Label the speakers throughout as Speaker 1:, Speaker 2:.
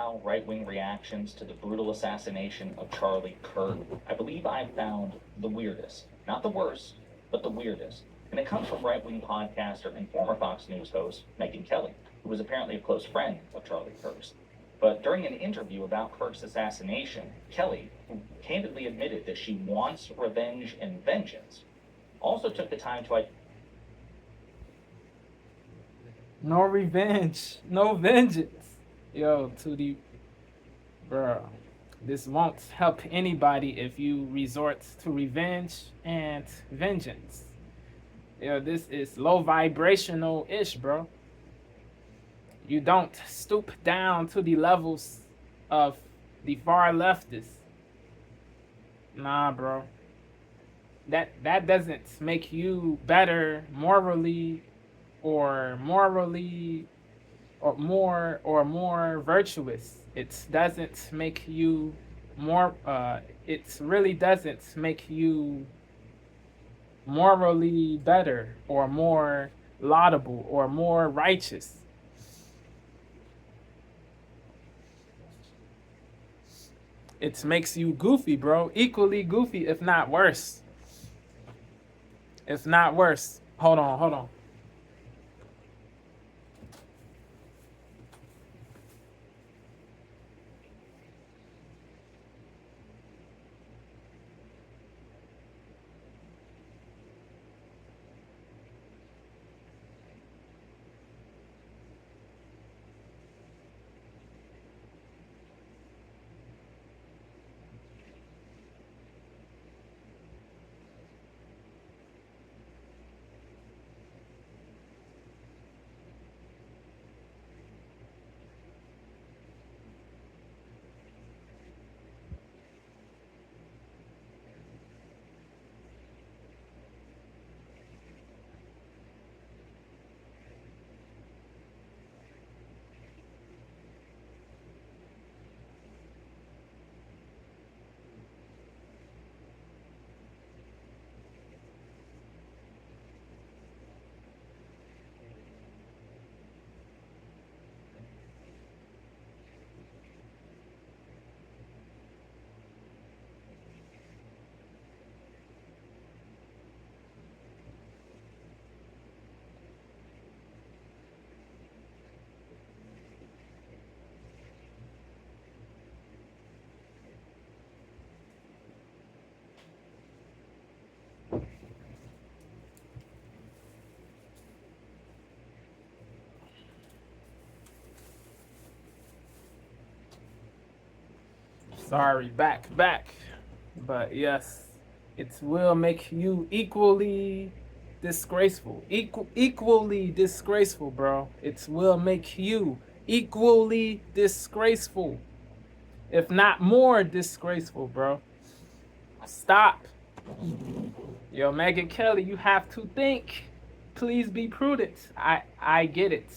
Speaker 1: hostile right-wing reactions to the brutal assassination of Charlie Kirk, I believe I've found the weirdest. Not the worst, but the weirdest. And it comes from right-wing podcaster and former Fox News host Megyn Kelly, who was apparently a close friend of Charlie Kirk's. But during an interview about Kirk's assassination, Kelly, who candidly admitted that she wants revenge and vengeance, also took the time to
Speaker 2: No revenge, no vengeance. Yo, bro, this won't help anybody if you resort to revenge and vengeance. Yo, this is low vibrational ish, bro. You don't stoop down to the levels of the far leftists. Nah, bro. That doesn't make you better morally or more virtuous. It doesn't make you more it really doesn't make you morally better or more laudable or more righteous. It makes you goofy, bro. Equally goofy, if not worse. If not worse. Hold on. Sorry, back. But yes, it will make you equally disgraceful. Equally disgraceful, bro. It will make you equally disgraceful. If not more disgraceful, bro. Stop. Yo, Megyn Kelly, you have to think. Please be prudent. I get it.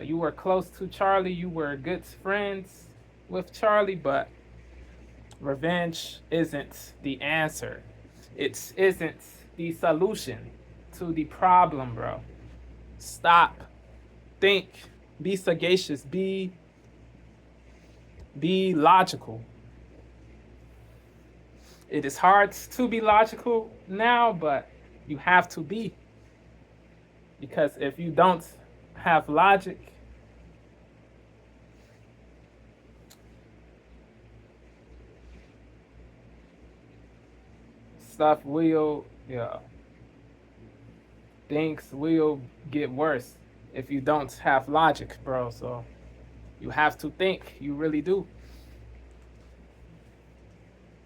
Speaker 2: You were close to Charlie. You were good friends with Charlie, but revenge isn't the answer. It isn't the solution to the problem, bro. Stop. Think. Be sagacious. Be logical. It is hard to be logical now, but you have to be. Because if you don't have logic, stuff will, things will get worse if you don't have logic, bro. So you have to think. You really do.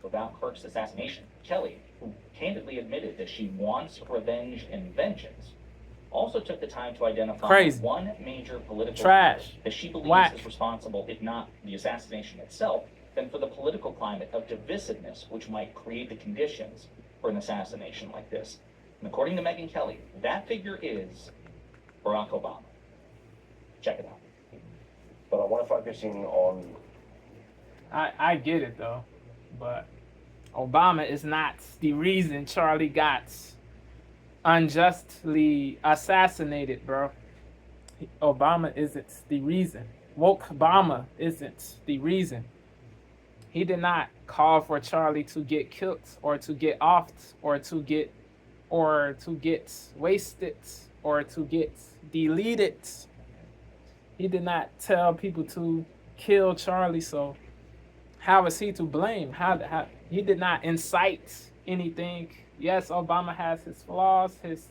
Speaker 1: about Kirk's assassination, Kelly, who candidly admitted that she wants revenge and vengeance, also took the time to identify one major political
Speaker 2: trash
Speaker 1: that she believes is responsible, if not the assassination itself, then for the political climate of divisiveness which might create the conditions for an assassination like this. And according to Megyn Kelly, that figure is Barack Obama. Check it out.
Speaker 3: But I want to focus in on...
Speaker 2: I get it, though. But Obama is not the reason Charlie got unjustly assassinated, bro. Obama isn't the reason. woke Obama isn't the reason. He did not call for Charlie to get killed or to get offed or to get wasted or to get deleted. He did not tell people to kill Charlie, so how is he to blame? How he did not incite anything. Yes, Obama has his flaws, his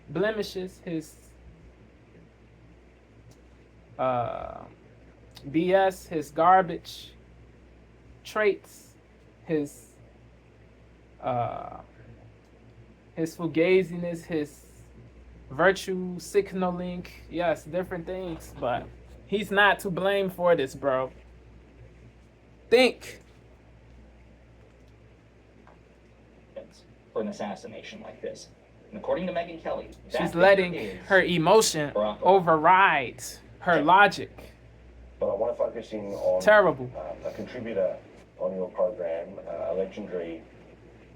Speaker 2: blemishes, his BS, his garbage traits, his fugaziness, his virtue signaling, yes, different things, but he's not to blame for this, bro. Think.
Speaker 1: For an assassination like this. And according to Megyn Kelly,
Speaker 2: She's letting her emotion override her logic.
Speaker 3: But I want to focus in on
Speaker 2: Terrible.
Speaker 3: A contributor on your program, a legendary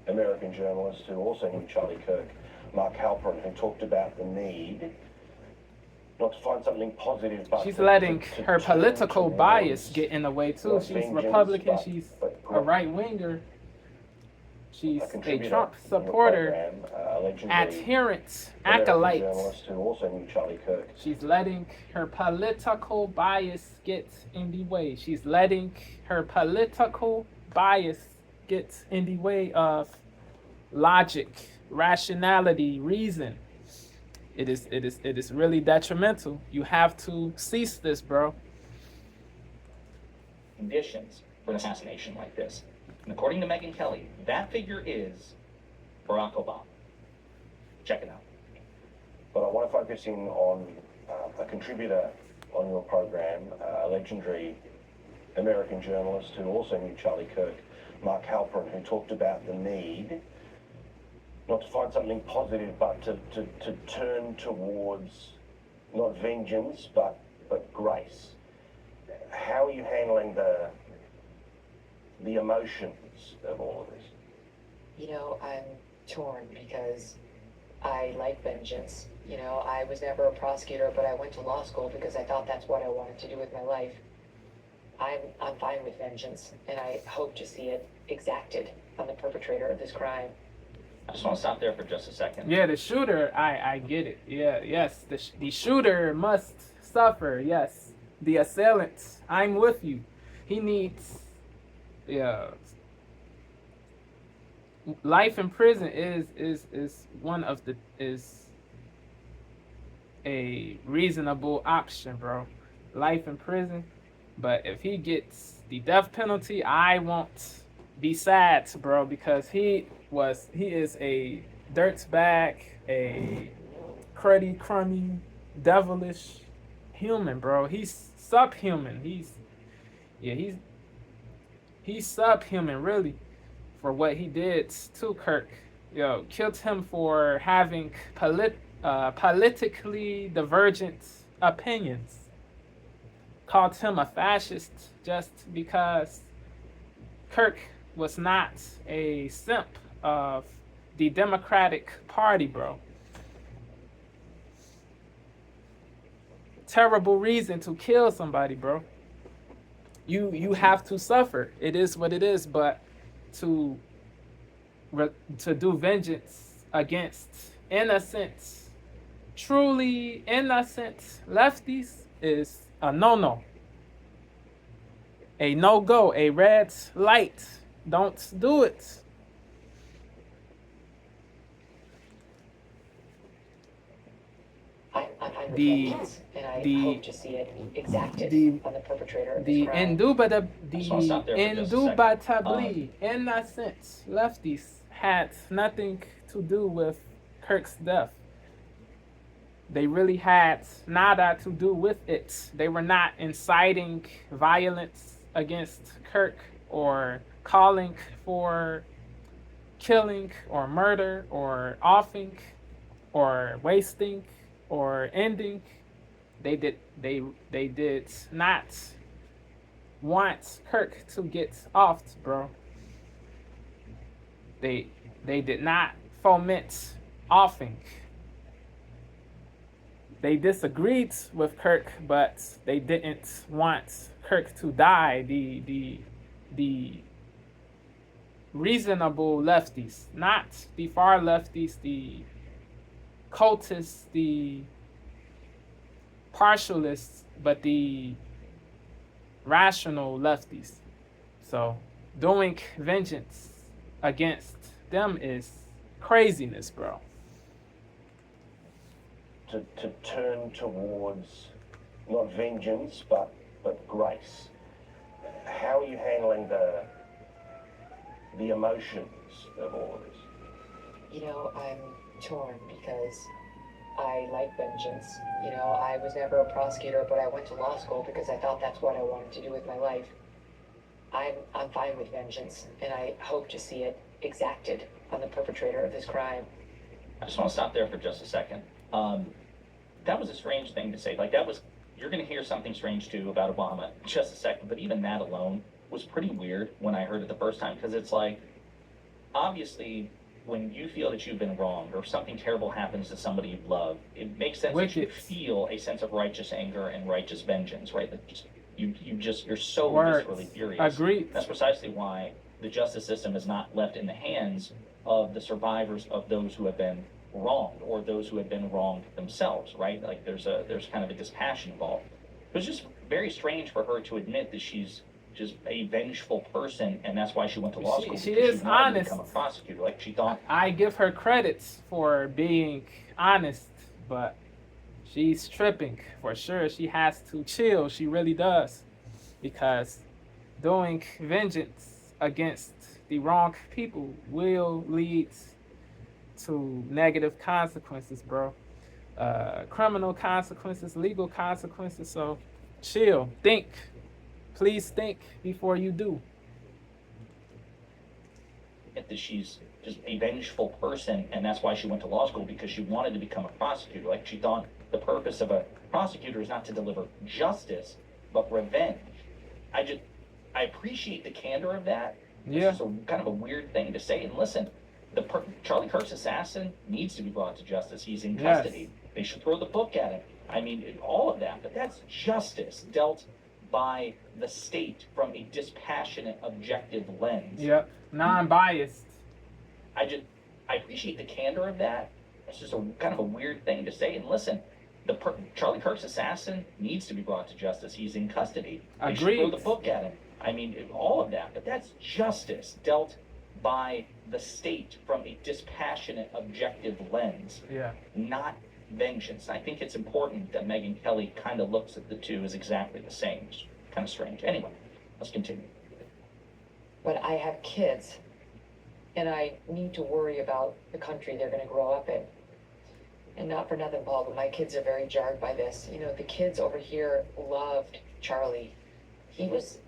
Speaker 3: American journalist who also knew Charlie Kirk, Mark Halperin, who talked about the need not to find something positive, but
Speaker 2: she's
Speaker 3: to,
Speaker 2: letting
Speaker 3: to
Speaker 2: her
Speaker 3: turn
Speaker 2: political
Speaker 3: towards
Speaker 2: bias get in the way too.
Speaker 3: not
Speaker 2: She's
Speaker 3: vengeance,
Speaker 2: Republican.
Speaker 3: but
Speaker 2: She's a
Speaker 3: grace.
Speaker 2: right winger. She's a
Speaker 3: contributor
Speaker 2: Trump
Speaker 3: on your
Speaker 2: supporter,
Speaker 3: program, a legendary
Speaker 2: adherent,
Speaker 3: American
Speaker 2: acolyte.
Speaker 3: journalist who also knew Charlie Kirk.
Speaker 2: She's letting her political bias get in the way. She's letting her political bias get in the way of logic, rationality, reason. It is really detrimental. You have to cease this, bro.
Speaker 1: Conditions for an assassination like this. And according to Megyn Kelly, that figure is Barack Obama. Check it out.
Speaker 3: But I want to focus in on a contributor on your program, a legendary American journalist who also knew Charlie Kirk, Mark Halperin, who talked about the need not to find something positive, but to turn towards not vengeance, but grace. How are you handling the emotions of all of this?
Speaker 4: You know, I'm torn because I like vengeance. You know, I was never a prosecutor, but I went to law school because I thought that's what I wanted to do with my life. I'm fine with vengeance, and I hope to see it exacted on the perpetrator of this crime.
Speaker 1: I just want to stop there for just a second.
Speaker 2: Yeah, the shooter, I get it. Yeah, yes, the shooter must suffer. Yes, the assailant, I'm with you. He needs, yeah. Life in prison is one of the is a reasonable option, bro. Life in prison, but if he gets the death penalty, I won't be sad, bro, because he is a dirtbag, a crummy, devilish human, bro. He's subhuman. He's subhuman, really, for what he did to Kirk. Yo, killed him for having politically divergent opinions. Called him a fascist just because Kirk was not a simp of the Democratic Party, bro. Terrible reason to kill somebody, bro. You have to suffer. It is what it is, but to do vengeance against innocent, truly innocent lefties is a no-no. A no-go, a red light. Don't do it.
Speaker 4: I'm fine with
Speaker 2: The-
Speaker 4: vengeance, and I
Speaker 2: the-
Speaker 4: hope to see it exacted
Speaker 2: the-
Speaker 4: on the perpetrator of this
Speaker 2: The
Speaker 4: crime.
Speaker 2: indubitably innocent lefties had nothing to do with Kirk's death. They really had nada to do with it. They were not inciting violence against Kirk or calling for killing or murder or offing or wasting or ending. They did not want Kirk to get offed, bro. They did not foment offing. they disagreed with Kirk, but they didn't want Kirk to die. The reasonable lefties, not the far lefties, the cultists, the partialists, but the rational lefties. So doing vengeance against them is craziness, bro.
Speaker 3: To turn towards not vengeance but grace. How are you handling the emotions of all of this?
Speaker 4: You know, I'm torn because I like vengeance. You know, I was never a prosecutor, but I went to law school because I thought that's what I wanted to do with my life. I'm fine with vengeance, and I hope to see it exacted on the perpetrator of this crime.
Speaker 1: I just want to stop there for just a second. That was a strange thing to say. Like, you're going to hear something strange too about Obama in just a second, but even that alone was pretty weird when I heard it the first time, because it's like, obviously, when you feel that you've been wronged or something terrible happens to somebody you love, it makes sense that you feel a sense of righteous anger and righteous vengeance, right? That you're so viscerally furious.
Speaker 2: Agreed.
Speaker 1: That's precisely why the justice system is not left in the hands of the survivors of those who have been wronged or those who have been wronged themselves, right? Like there's kind of a dispassion involved. It was just very strange for her to admit that she's just a vengeful person, and that's why she went to law school.
Speaker 2: She is honest.
Speaker 1: To become a prosecutor, like she thought.
Speaker 2: I give her credits for being honest, but she's tripping for sure. She has to chill. She really does, because doing vengeance against the wrong people will lead to negative consequences, bro. Criminal consequences, legal consequences. So chill. Think. Please think before you do.
Speaker 1: That she's just a vengeful person, and that's why she went to law school, because she wanted to become a prosecutor. Like she thought the purpose of a prosecutor is not to deliver justice, but revenge. I appreciate the candor of that.
Speaker 2: Yeah.
Speaker 1: It's kind of a weird thing to say. And listen, Charlie Kirk's assassin needs to be brought to justice. He's in custody. Yes. They should throw the book at him. I mean, all of that. But that's justice dealt by the state from a dispassionate, objective lens.
Speaker 2: Yep, non-biased.
Speaker 1: I appreciate the candor of that. It's just kind of a weird thing to say. And listen, Charlie Kirk's assassin needs to be brought to justice. He's in custody. They should throw the book at him. I mean, all of that. But that's justice dealt by the state from a dispassionate, objective lens.
Speaker 2: Yeah.
Speaker 1: Not vengeance. I think it's important that Megyn Kelly kind of looks at the two as exactly the same. It's kind of strange. Anyway, let's continue.
Speaker 4: But I have kids, and I need to worry about the country they're going to grow up in. And not for nothing, Paul, but my kids are very jarred by this. You know, the kids over here loved Charlie. He was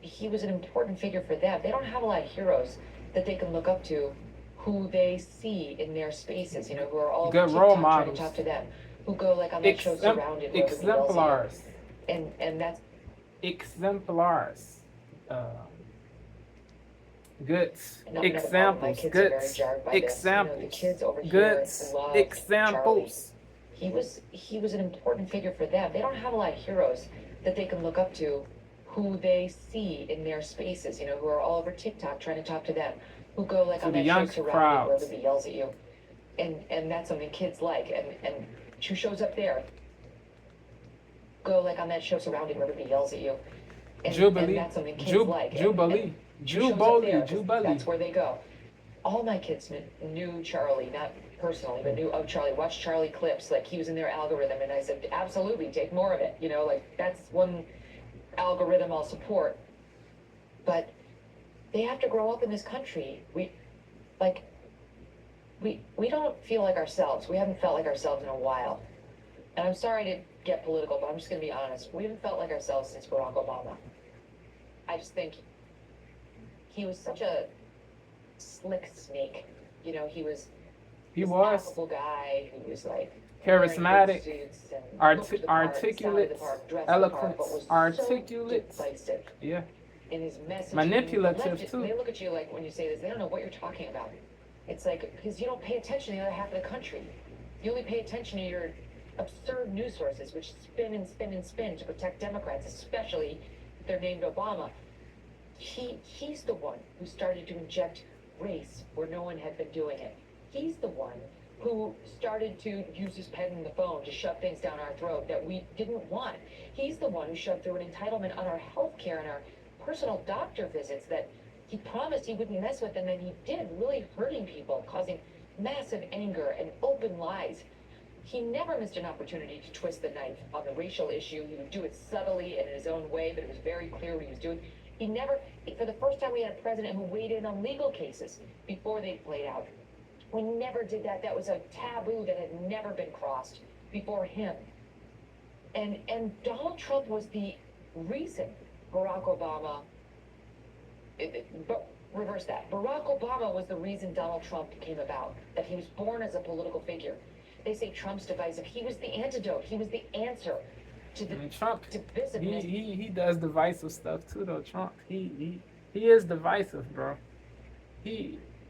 Speaker 4: an important figure for them. They don't have a lot of heroes that they can look up to, who they see in their spaces, you know, who are all
Speaker 2: good role models,
Speaker 4: trying to talk to them, who go like on that show Surrounded, where
Speaker 2: exemplars,
Speaker 4: and that's
Speaker 2: exemplars, good examples, good examples,
Speaker 4: the kids over here
Speaker 2: good
Speaker 4: loved
Speaker 2: examples.
Speaker 4: Charlie. He was an important figure for them. They don't have a lot of heroes that they can look up to, who they see in their spaces, you know, who are all over TikTok trying to talk to them, who go like on that show Surrounded, where everybody yells at you, and that's something kids like, and who shows up there, go like on that show Surrounded, where everybody yells at you, and that's something kids like,
Speaker 2: Jubilee.
Speaker 4: That's where they go. All my kids knew Charlie, not personally, but knew of Charlie, watched Charlie clips, like he was in their algorithm, and I said, absolutely, take more of it, you know, like that's one algorithm I'll support. But they have to grow up in this country. We don't feel like ourselves. We haven't felt like ourselves in a while. And I'm sorry to get political, but I'm just going to be honest. We haven't felt like ourselves since Barack Obama. I just think he was such a slick snake. You know, he was a affable guy who was like
Speaker 2: charismatic, articulate, eloquent, articulate, yeah,
Speaker 4: in his message,
Speaker 2: manipulative too.
Speaker 4: They look at you like, when you say this, they don't know what you're talking about. It's like, because you don't pay attention to the other half of the country. You only pay attention to your absurd news sources which spin and spin and spin to protect Democrats, especially if they're named Obama. He's the one who started to inject race where no one had been doing it. He's the one who started to use his pen and the phone to shove things down our throat that we didn't want. He's the one who shoved through an entitlement on our health care and our personal doctor visits that he promised he wouldn't mess with, and then he did, really hurting people, causing massive anger and open lies. He never missed an opportunity to twist the knife on the racial issue. He would do it subtly and in his own way, but it was very clear what he was doing. He never, for the first time, we had a president who weighed in on legal cases before they played out. We never did that. That was a taboo that had never been crossed before him. And Donald Trump was the reason Barack Obama, but reverse that. Barack Obama was the reason Donald Trump came about, that he was born as a political figure. They say Trump's divisive. He was the antidote. He was the answer to the
Speaker 2: Trump,
Speaker 4: divisiveness.
Speaker 2: he does divisive stuff too though. Trump, he is divisive, bro.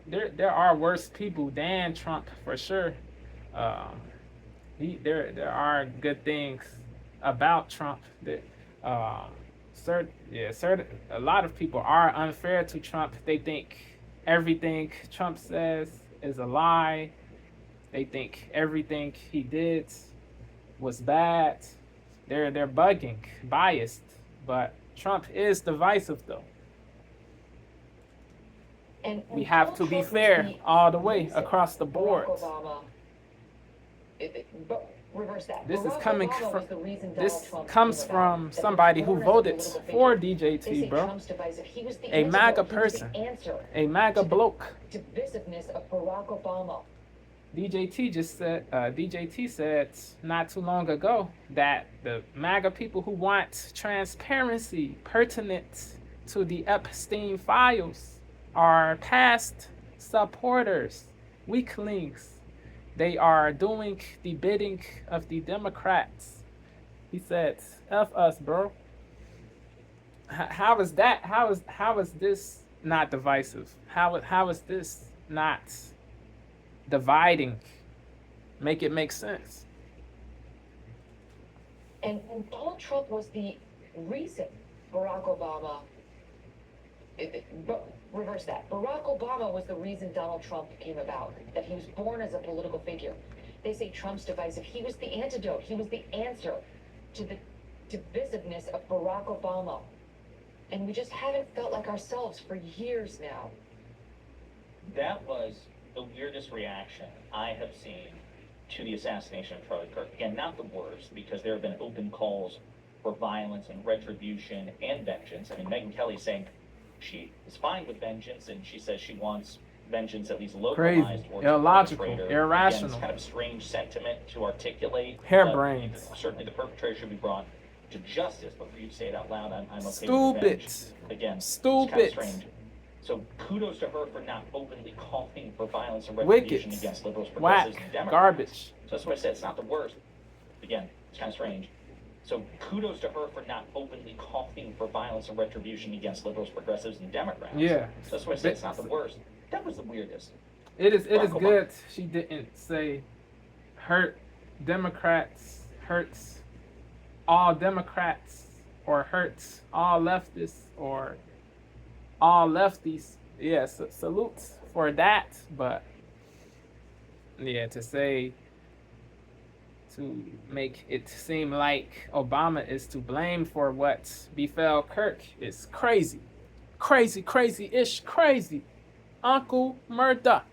Speaker 2: There are worse people than Trump for sure. There are good things about Trump that a lot of people are unfair to Trump. They think everything Trump says is a lie. They think everything he did was bad. They're bugging, biased. But Trump is divisive though.
Speaker 4: And
Speaker 2: We have to be fair all the way across the board.
Speaker 4: Barack Obama, but reverse that.
Speaker 2: This is
Speaker 4: Barack
Speaker 2: coming
Speaker 4: Obama
Speaker 2: from
Speaker 4: was the reason Donald
Speaker 2: this
Speaker 4: Trump
Speaker 2: comes
Speaker 4: came
Speaker 2: from
Speaker 4: about, that he
Speaker 2: somebody
Speaker 4: was
Speaker 2: who
Speaker 4: born as a
Speaker 2: voted
Speaker 4: political
Speaker 2: for
Speaker 4: figure. They
Speaker 2: DJT,
Speaker 4: say
Speaker 2: bro.
Speaker 4: Trump's divisive. He was the
Speaker 2: A MAGA
Speaker 4: antidote. He was
Speaker 2: person,
Speaker 4: the answer
Speaker 2: a MAGA
Speaker 4: to
Speaker 2: bloke.
Speaker 4: the divisiveness of Barack Obama.
Speaker 2: DJT said not too long ago that the MAGA people who want transparency pertinent to the Epstein files are past supporters, weaklings. They are doing the bidding of the Democrats. He said, F us, bro. How is that? How is this not divisive? How is this not dividing? Make it make sense.
Speaker 4: And Donald Trump was the reason Barack Obama, but reverse that. Barack Obama was the reason Donald Trump came about, that he was born as a political figure. They say Trump's divisive. He was the antidote. He was the answer to the divisiveness of Barack Obama. And we just haven't felt like ourselves for years now.
Speaker 1: That was the weirdest reaction I have seen to the assassination of Charlie Kirk. Again, not the worst, because there have been open calls for violence and retribution and vengeance. I mean, Megyn Kelly's saying she is fine with vengeance, and she says she wants vengeance at least localized.
Speaker 2: Crazy,
Speaker 1: Towards
Speaker 2: illogical,
Speaker 1: the perpetrator.
Speaker 2: irrational.
Speaker 1: Again, it's kind of a strange sentiment to articulate.
Speaker 2: Harebrained.
Speaker 1: Certainly the perpetrator should be brought to justice, but for you to say it out loud, I'm okay
Speaker 2: Stupid.
Speaker 1: with revenge. Again,
Speaker 2: Stupid.
Speaker 1: it's kind of strange. So kudos to her for not openly calling for violence and retribution
Speaker 2: Wicked.
Speaker 1: against liberals,
Speaker 2: Whack.
Speaker 1: progressives, and Democrats.
Speaker 2: Garbage.
Speaker 1: So that's what I said. It's not the worst. Again, it's kind of strange. So kudos to her for not openly calling for violence and retribution against liberals, progressives, and Democrats.
Speaker 2: Yeah.
Speaker 1: So that's what I said. It's not the worst. That was the weirdest.
Speaker 2: It is
Speaker 1: Barack Obama.
Speaker 2: good she didn't say hurt Democrats, hurts all Democrats, or hurts all leftists, or all lefties. Yeah, salutes for that. But yeah, to make it seem like Obama is to blame for what befell Kirk is crazy. Crazy-ish crazy. Uncle Murda.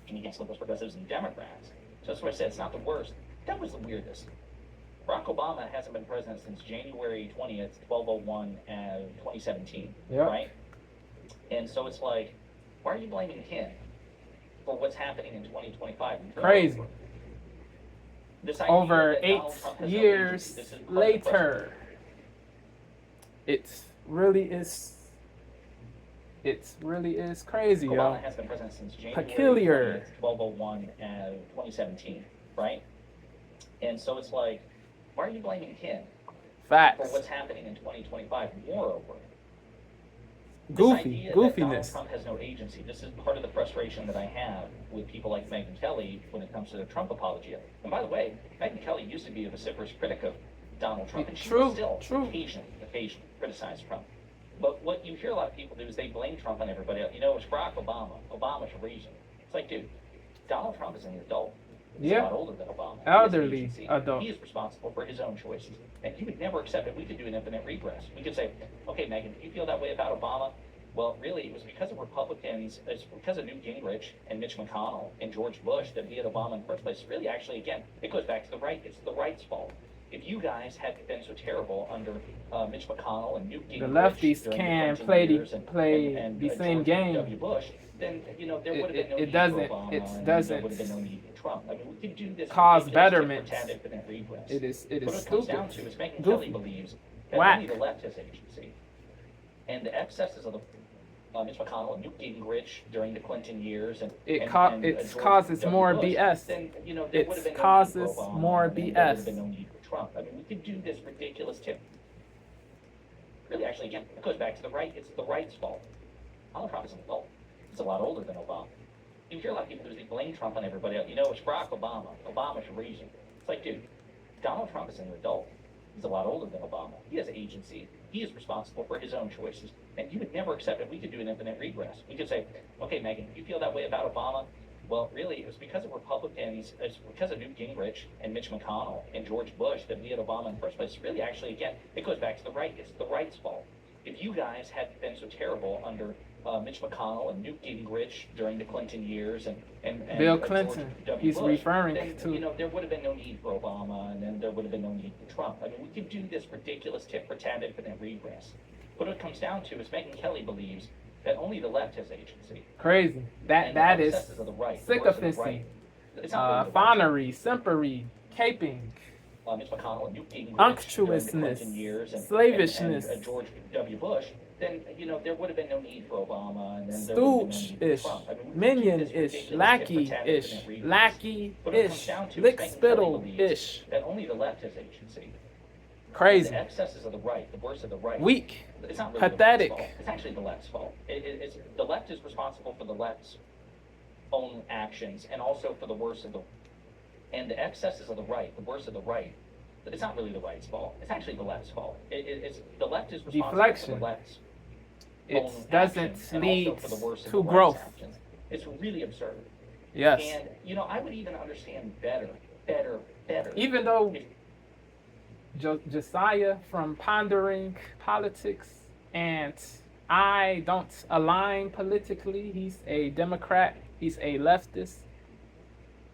Speaker 1: Against liberals, progressives, and Democrats. So that's what I said. It's not the worst. That was the weirdest. Barack Obama hasn't been president since January 20th, 1201, 2017,
Speaker 2: Yep.
Speaker 1: right? And so it's like, why are you blaming him for what's happening in 2025?
Speaker 2: Crazy.
Speaker 1: This idea
Speaker 2: Over
Speaker 1: that
Speaker 2: 8
Speaker 1: Donald Trump has no
Speaker 2: years
Speaker 1: agency, this is part of the
Speaker 2: later, it really is crazy,
Speaker 1: Obama
Speaker 2: yo.
Speaker 1: has been president since January
Speaker 2: Peculiar.
Speaker 1: 20th, 1201, 2017, right? And so it's like, why are you blaming him for
Speaker 2: Facts.
Speaker 1: what's happening in 2025? Moreover, idea that Donald
Speaker 2: goofiness.
Speaker 1: Trump has no agency, this is part of the frustration that I have with people like Megyn Kelly when it comes to the Trump apologia. And by the way, Megyn Kelly used to be a vociferous critic of Donald Trump, and she will still occasionally criticize Trump. But what you hear a lot of people do is they blame Trump on everybody else. You know, it's Barack Obama. Obama's a reason. It's like, dude, Donald Trump is an adult. He's a lot older than Obama.
Speaker 2: Elderly adult.
Speaker 1: He is responsible for his own choices. And he would never accept it. We could do an infinite regress. We could say, okay, Megyn, if you feel that way about Obama, well, really, it was because of Republicans, it's because of Newt Gingrich and Mitch McConnell and George Bush that he had Obama in the first place. Really, actually, again, it goes back to the right. It's the right's fault. If you guys had been so terrible under Mitch McConnell and Newt Gingrich,
Speaker 2: The lefties can play the same
Speaker 1: George
Speaker 2: game.
Speaker 1: W. Bush, then there would have been no
Speaker 2: It
Speaker 1: need
Speaker 2: doesn't-
Speaker 1: for Obama,
Speaker 2: it
Speaker 1: and
Speaker 2: doesn't
Speaker 1: there would have been no need for Trump. I mean, we could do this
Speaker 2: cause
Speaker 1: ridiculous
Speaker 2: betterment.
Speaker 1: tit-for-tat regress.
Speaker 2: It is
Speaker 1: What it comes
Speaker 2: stupid.
Speaker 1: down to is Megyn
Speaker 2: Goofy.
Speaker 1: Kelly believes that
Speaker 2: Whack.
Speaker 1: only the left has agency, and the excesses of the Mitch McConnell and Newt Gingrich during the Clinton years, and
Speaker 2: It
Speaker 1: George
Speaker 2: causes
Speaker 1: W.
Speaker 2: more
Speaker 1: Bush,
Speaker 2: BS.
Speaker 1: then there
Speaker 2: It
Speaker 1: would have been no
Speaker 2: causes
Speaker 1: need for Obama,
Speaker 2: more
Speaker 1: and there would have
Speaker 2: BS.
Speaker 1: been no need for Trump. I mean, we could do this ridiculous tip. Really, actually, again, it goes back to the right. It's the right's fault. Donald Trump is an adult. He's a lot older than Obama. You hear a lot of people do is they blame Trump on everybody else. You know, it's Barack Obama. Obama's a reason. It's like, dude, Donald Trump is an adult. He's a lot older than Obama. He has agency. He is responsible for his own choices. And you would never accept it. We could do an infinite regress. We could say, okay, Megyn, you feel that way about Obama? Well, really, it was because of Republicans, it's because of Newt Gingrich and Mitch McConnell and George Bush that we had Obama in the first place. Really, actually, again, it goes back to the right. It's the right's fault. If you guys had been so terrible under Mitch McConnell and Newt Gingrich during the Clinton years and
Speaker 2: Bill
Speaker 1: George
Speaker 2: Clinton,
Speaker 1: W.
Speaker 2: he's
Speaker 1: Bush,
Speaker 2: referring
Speaker 1: then,
Speaker 2: to.
Speaker 1: there would have been no need for Obama, and then there would have been no need for Trump. I mean, we could do this ridiculous tit-for-tat infinite regress. What it comes down to is Megyn Kelly believes that only the left has agency.
Speaker 2: Crazy.
Speaker 1: And
Speaker 2: That
Speaker 1: the
Speaker 2: is
Speaker 1: excesses of the right, the worst of the
Speaker 2: sycophancy,
Speaker 1: right. It's not really the right.
Speaker 2: fawnery, simpery, caping,
Speaker 1: Mitch McConnell and Newt Gingrich
Speaker 2: unctuousness,
Speaker 1: during the Clinton years and
Speaker 2: slavishness,
Speaker 1: George W. Bush, then there would have been no need for Obama, and then there would have been no need for
Speaker 2: stooge-ish,
Speaker 1: Trump. I mean, we could do this
Speaker 2: minion-ish,
Speaker 1: ridiculous
Speaker 2: lackey-ish,
Speaker 1: tit-for-tat infinite regress. What it comes
Speaker 2: lackey-ish,
Speaker 1: down to is
Speaker 2: lick
Speaker 1: Megyn Kelly
Speaker 2: spittle-ish.
Speaker 1: believes that only the left has agency.
Speaker 2: Crazy.
Speaker 1: The excesses of the right, the worst of the right.
Speaker 2: Weak.
Speaker 1: It's not really
Speaker 2: Pathetic.
Speaker 1: The left's fault. It's actually the left's fault. It's the left is responsible for the left's own actions and also for the worst of the. And the excesses of the right, the worst of the right. It's not really the right's fault. It's actually the left's fault. It's the left is responsible
Speaker 2: Deflection.
Speaker 1: for the left's
Speaker 2: It
Speaker 1: own
Speaker 2: doesn't
Speaker 1: actions and
Speaker 2: lead
Speaker 1: also for the worst of
Speaker 2: to
Speaker 1: the
Speaker 2: growth.
Speaker 1: right's actions. It's really absurd.
Speaker 2: Yes.
Speaker 1: And I would even understand better.
Speaker 2: Even though
Speaker 1: if
Speaker 2: Josiah from Pondering Politics and I don't align politically, he's a Democrat, he's a leftist,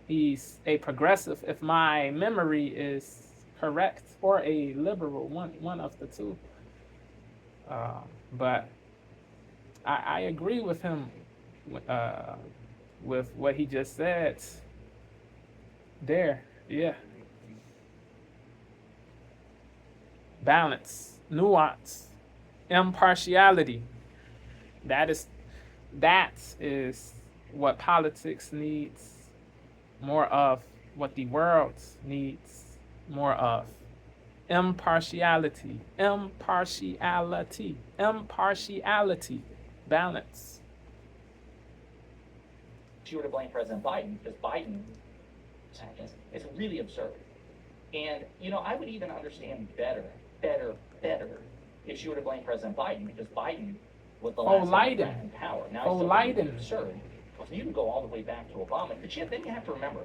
Speaker 2: he's a progressive, if my memory is correct, or a liberal, one of the two. But I agree with him with what he just said there. Yeah. Balance, nuance, impartiality. That is what politics needs more of, what the world needs more of. Impartiality, balance.
Speaker 1: if you were to blame President Biden, because Biden, it's really absurd. And, I would even understand better, if she were to blame President Biden, because Biden was the last Democrat in power. Now it's so absurd. Because you can go all the way back to Obama. But then you have to remember,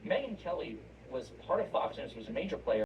Speaker 1: Megyn Kelly was part of Fox News, was a major player